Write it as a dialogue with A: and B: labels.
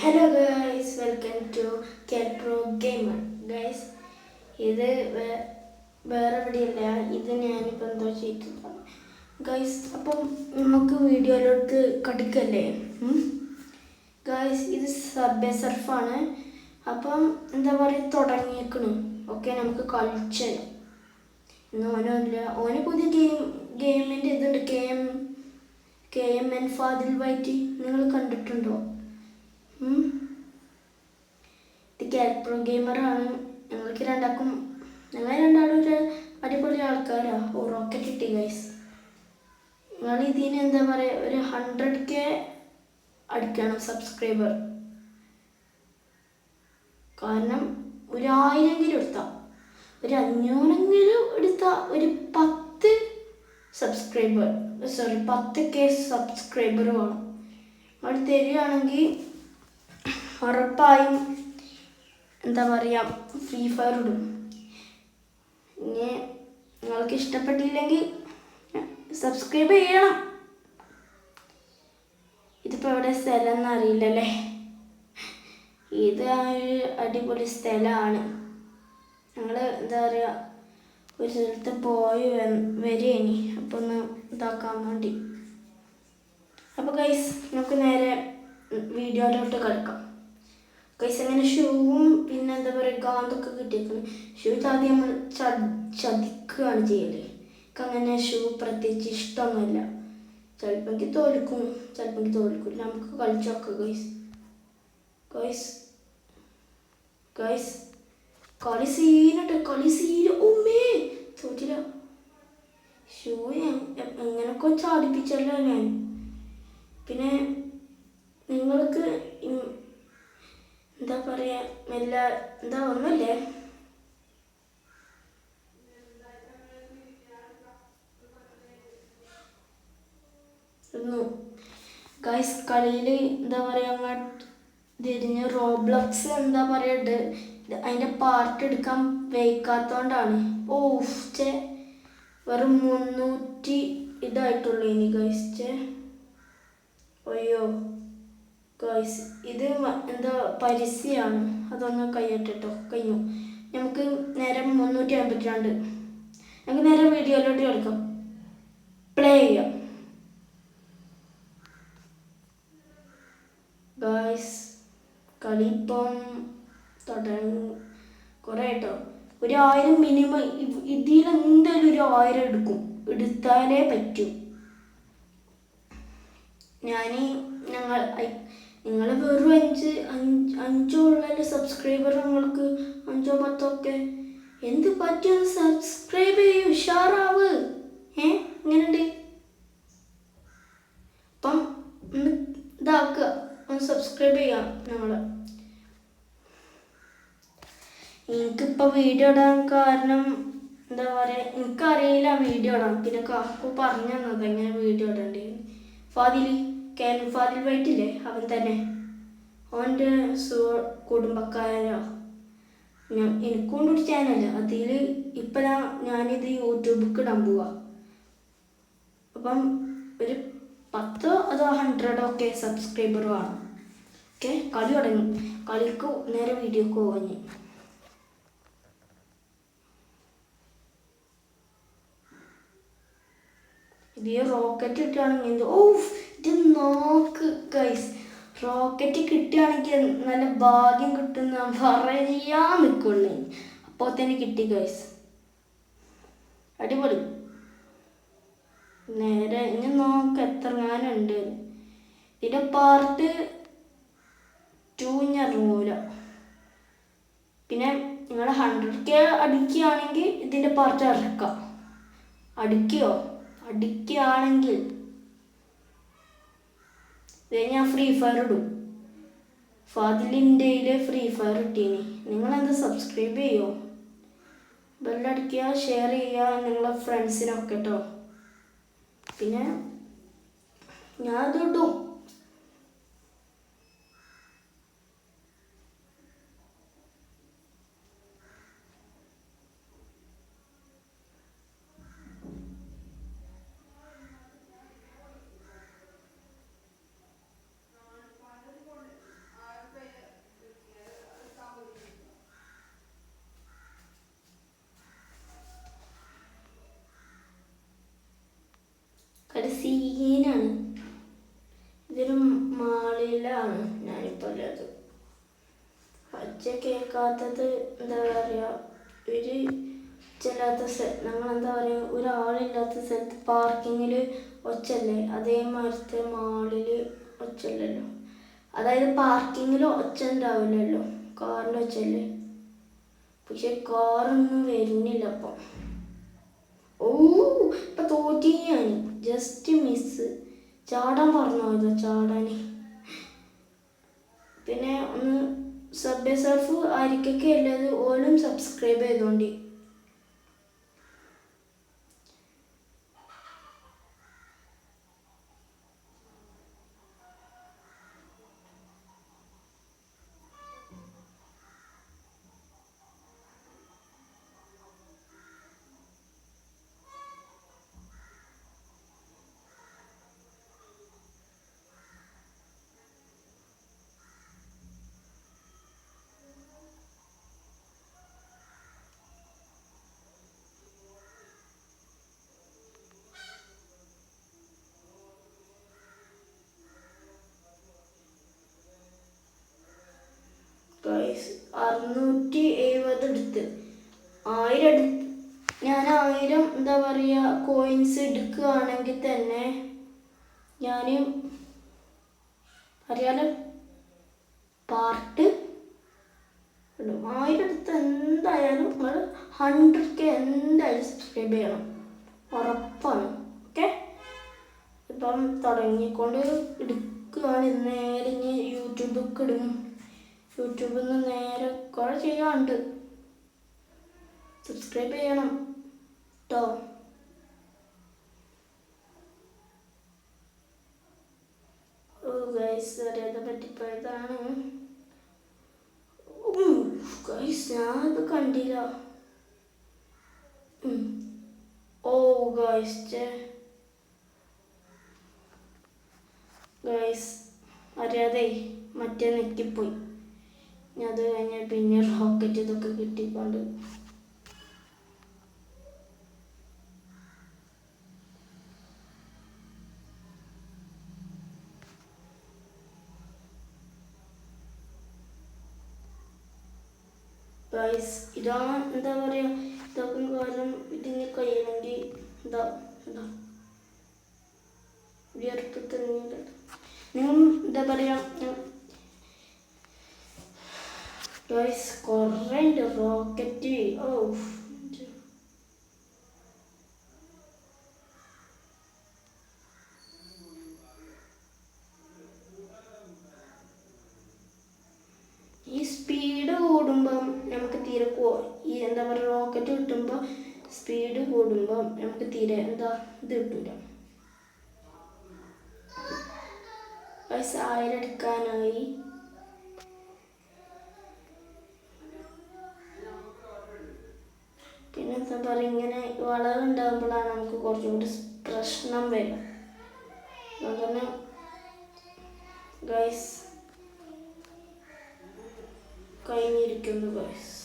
A: Hello guys, welcome to കെൽപ്രോ gamer. Guys, ഇത് വേറെ എവിടെയല്ല, ഇത് ഞാനിപ്പോൾ എന്തോ ചെയ്തിട്ടാണ് ഗൈസ്. അപ്പം നമുക്ക് വീഡിയോയിലോട്ട് കടിക്കല്ലേ ഗൈസ്. ഇത് സബ്വേ സർഫാണ്. അപ്പം എന്താ പറയുക, തുടങ്ങിയേക്കണ്. ഓക്കെ, നമുക്ക് കളിച്ചു. ഇന്ന് ഓനില്ല, ഓന് പുതിയ ഗെയിമിൻ്റെ ഇതുണ്ട്, KMN ഫാദിൽ വൈറ്റി. നിങ്ങൾ കണ്ടിട്ടുണ്ടോ? ഇത് കെൽപ്രോ ഗെയിമറാണ്. ഞങ്ങൾ രണ്ടാളും ഒരു അടിപൊളി ആൾക്കാരാണ്. റോക്കറ്റ് കിട്ടി ഗൈസ്. നിങ്ങൾ ഇതിന് എന്താ പറയുക, ഒരു 100K അടിക്കണം സബ്സ്ക്രൈബർ. കാരണം 1000 എടുത്താൽ, ഒരു 500 എടുത്താൽ ഒരു 10 10K സബ്സ്ക്രൈബർ വേണം. അവിടെ തരികയാണെങ്കിൽ ഉറപ്പായും എന്താ പറയുക, ഫ്രീ ഫയർ ഇടും. ഇനി നിങ്ങൾക്ക് ഇഷ്ടപ്പെട്ടില്ലെങ്കിൽ സബ്സ്ക്രൈബ് ചെയ്യണം. ഇതിപ്പോൾ എവിടെ സ്ഥലം എന്നറിയില്ലല്ലേ. ഇത് ഒരു അടിപൊളി സ്ഥലമാണ്. ഞങ്ങൾ എന്താ പറയുക, ഒരു സ്ഥലത്ത് പോയി വരികയിനി. അപ്പോൾ ഒന്ന് ഇതാക്കാൻ വേണ്ടി. അപ്പോൾ ഗൈസ്, നമുക്ക് നേരെ വീഡിയോയിലോട്ട് കളിക്കാം. ഗൈസ്, അങ്ങനെ ഷൂവും പിന്നെ എന്താ പറയുക, ഗാന്തൊക്കെ കിട്ടിയേക്കുന്നു. ഷൂ ആദ്യം നമ്മൾ ചതിക്കുകയാണ് ചെയ്യല്. എനിക്ക് അങ്ങനെ ഷൂ പ്രത്യേകിച്ച് ഇഷ്ടമൊന്നുമില്ല. ചിലപ്പോൾ എനിക്ക് തോൽക്കും, ചിലപ്പോൾ എനിക്ക് തോൽക്കില്ല. നമുക്ക് കളിച്ചു നോക്കാം ഗൈസ്. കളി സീന് ഉമ്മേ തോറ്റില്ല. ഷൂ എങ്ങനെയൊക്കെ ചാടിപ്പിച്ചല്ലോ ഞാൻ. പിന്നെ നിങ്ങൾക്ക് എന്താ പറയുക, ഒന്നുമില്ലേ. ഗൈസ്, കളിയിൽ എന്താ പറയുക, അങ്ങോട്ട് തിരിഞ്ഞ് റോബ്ലക്സ് എന്താ പറയുക, അതിൻ്റെ പാർട്ട് എടുക്കാൻ വയ്ക്കാത്തതുകൊണ്ടാണ്. വെറും 300 ഇതായിട്ടുള്ളൂ ഇനി ഗൈസ്. അയ്യോ ഗൈസ്, ഇത് എന്താ പരസ്യമാണ്. അതൊന്ന് കഴിയട്ടോ, കഴിഞ്ഞു. നമുക്ക് നേരെ 352. നമുക്ക് നേരെ വീഡിയോയിലോട്ട് കളിക്കാം, പ്ലേ ചെയ്യാം ഗൈസ്. കളി ഇപ്പം തുടങ്ങി കുറേ കേട്ടോ. 1000 മിനിമം. ഇതിലെന്തായാലും 1000 എടുത്താലേ പറ്റൂ. നിങ്ങൾ വെറും 5 ഉള്ള സബ്സ്ക്രൈബർ, നിങ്ങൾക്ക് 5 10 ഒക്കെ എന്ത് പറ്റിയൊന്ന് സബ്സ്ക്രൈബ് ചെയ്യൂ, ഉഷാറാവ്. ഇങ്ങനെയുണ്ട്. അപ്പം ഒന്ന് ഇതാക്കുക, ഒന്ന് സബ്സ്ക്രൈബ് ചെയ്യാം. എനിക്കിപ്പോൾ വീഡിയോ ഇടാൻ കാരണം എന്താ പറയുക, എനിക്കറിയില്ല വീഡിയോ ഇടാൻ. പിന്നെ കാക്കു പറഞ്ഞു തന്നത് എങ്ങനെ വീഡിയോ ഇടേണ്ടി. ഫാദിൽ വൈറ്റില്ലേ, അവൻ തന്നെ. അവൻ്റെ കുടുംബക്കാരോ. എനിക്കൊണ്ട് ഒരു ചാനൽ, അതിൽ ഇപ്പം ഞാനിത് യൂട്യൂബിലേക്ക് ഇടാൻ പോവാ. അപ്പം ഒരു 10 അതോ 100 സബ്സ്ക്രൈബർ വേണം. ഓക്കെ, കളി തുടങ്ങി. കളിക്ക് നേരെ വീഡിയോക്ക് പോകാൻ. ഇത് റോക്കറ്റ് കിട്ടുകയാണെങ്കിൽ ഇത് നോക്ക് ഗൈസ്. റോക്കറ്റ് കിട്ടുകയാണെങ്കിൽ നല്ല ഭാഗ്യം കിട്ടുന്ന പറയാൻ നിൽക്കുള്ളൂ. അപ്പോൾ തന്നെ കിട്ടി ഗൈസ്, അടിപൊളി. നേരെ ഇനി നോക്ക് എത്ര ഞാനുണ്ട്. ഇതിൻ്റെ പാർട്ട് 2 ഞാൻ ഇറങ്ങൂല. പിന്നെ നിങ്ങൾ 100K അടിക്കുകയാണെങ്കിൽ ഇതിൻ്റെ പാർട്ട് ഇറക്കാം. അടിക്കുകയാണെങ്കിൽ ഞാൻ ഫ്രീ ഫയർ ഇടും. ഫാദിലിൻ്റെ ഫ്രീ ഫയർ ഇട്ടീനി. നിങ്ങളെന്താ സബ്സ്ക്രൈബ് ചെയ്യുമോ, ബെല്ലടിക്കുക, ഷെയർ ചെയ്യുക നിങ്ങളെ ഫ്രണ്ട്സിനൊക്കെ കേട്ടോ. പിന്നെ ഞാനത് ഇടും. ഒച്ച കേൾക്കാത്തത് എന്താ പറയുക, ഒരു ചെല്ലാത്ത നമ്മളെന്താ പറയുക, ഒരാളില്ലാത്ത സ്ഥലത്ത് പാർക്കിങ്ങിൽ ഒച്ചല്ലേ, അതേമാതിരത്തെ മാളിൽ ഒച്ചല്ലല്ലോ. അതായത് പാർക്കിങ്ങിൽ ഒച്ച ഉണ്ടാവില്ലല്ലോ, കാറിൻ്റെ ഒച്ചല്ലേ. പക്ഷെ കാറൊന്നും വരുന്നില്ല അപ്പം. ഓ ഇപ്പം തോറ്റി ഞാൻ, ജസ്റ്റ് മിസ്. ചാടാൻ പറഞ്ഞു പോയതാ, ചാടാൻ. പിന്നെ ഒന്ന് സബ്വേ സർഫ് ആയിരിക്കൊക്കെ ഉള്ളത് ഓലും സബ്സ്ക്രൈബ് ചെയ്തോണ്ടി. ഗൈസ് 670 എടുത്ത് 1000 എടുത്ത്. ഞാൻ 1000 എന്താ പറയുക കോയിൻസ് എടുക്കുകയാണെങ്കിൽ തന്നെ ഞാൻ അറിയാലോ പാർട്ട് ഇടും. 1000 എടുത്ത് എന്തായാലും നിങ്ങൾ 100K എന്തായാലും സബ്സ്ക്രൈബ് ചെയ്യണം, ഉറപ്പാണ്. ഓക്കെ, ഇപ്പം തുടങ്ങിക്കൊണ്ട് എടുക്കുകയാണ്. നേരെ ഇനി യൂട്യൂബൊക്കെ ഇടും. യൂട്യൂബിൽ നിന്ന് നേരെ കുറെ ചെയ്യാനുണ്ട്. സബ്സ്ക്രൈബ് ചെയ്യണം കേട്ടോ. ഓ ഗൈസ്, അറിയാതെ പറ്റിപ്പോയതാണ് ഗൈസ്, ഞാനത് കണ്ടില്ല. ഓ ഗൈസ് ഗൈസ്, അറിയാതെ മറ്റേ നെറ്റിപ്പോയി. അത് കഴിഞ്ഞാൽ പിന്നെ റോക്കറ്റ് ഇതൊക്കെ കിട്ടിക്കൊണ്ട് ഗൈസ്, ഇതാണ് എന്താ പറയുക, ഇതൊക്കെ കാര്യം ഇതിന് കഴിയണമെങ്കിൽ എന്താ എന്താ വിയർപ്പ് തെളിഞ്ഞില്ല. നിങ്ങൾ എന്താ പറയുക ഗൈസ്, കുറേ ഉണ്ട് റോക്കറ്റ്. ഓ ഈ സ്പീഡ് കൂടുമ്പം നമുക്ക് തീരെ ഈ എന്താ പറയുക റോക്കറ്റ് കിട്ടുമ്പോൾ സ്പീഡ് കൂടുമ്പോൾ നമുക്ക് തീരെ എന്താ ഇത് കിട്ടൂല. ഗൈസ് 1000 എടുക്കാനായി. പിന്നെ എന്താ പറയുക, ഇങ്ങനെ വളവുണ്ടാകുമ്പോഴാണ് നമുക്ക് കുറച്ചും കൂടി പ്രശ്നം വരും. അതുതന്നെ ഗൈസ് കഴിഞ്ഞിരിക്കുന്നു ഗൈസ്.